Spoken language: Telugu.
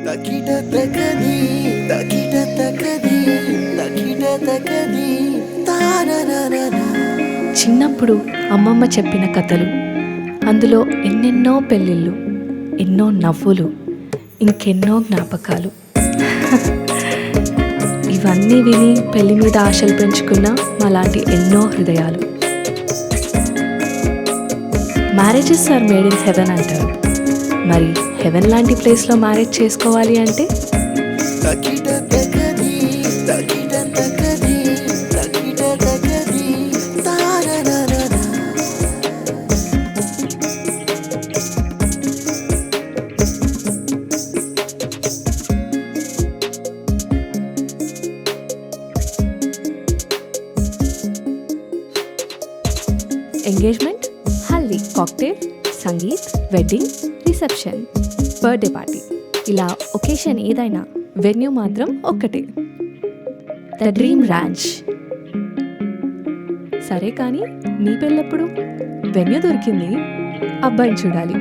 తకిట తకది తకిట తకది తకిట తకది తారరరర. చిన్నప్పుడు అమ్మమ్మ చెప్పిన కథలు, అందులో ఎన్నెన్నో పెళ్ళిళ్ళు, ఎన్నో నవ్వులు, ఇంకెన్నో జ్ఞాపకాలు. ఇవన్నీ విని పెళ్లి మీద ఆశలు పెంచుకున్న మాలాంటి ఎన్నో హృదయాలు. Marriages are made in heaven అంటారు. మరి హెవెన్ లాంటి ప్లేస్లో మ్యారేజ్ చేసుకోవాలి అంటే తకిట తకది తకిట తకది తకిట తకది తారరరర. Engagement, haldi, cocktail, sangeet, wedding, reception, birthday party, ఇలా ఒకేషన్ ఏదైనా వెన్యూ మాత్రం ఒక్కటే, ద డ్రీమ్ ర్యాంచ్. సరే కానీ నీ పెళ్ళెప్పుడు? వెన్యూ దొరికింది, అబ్బాయిని చూడాలి.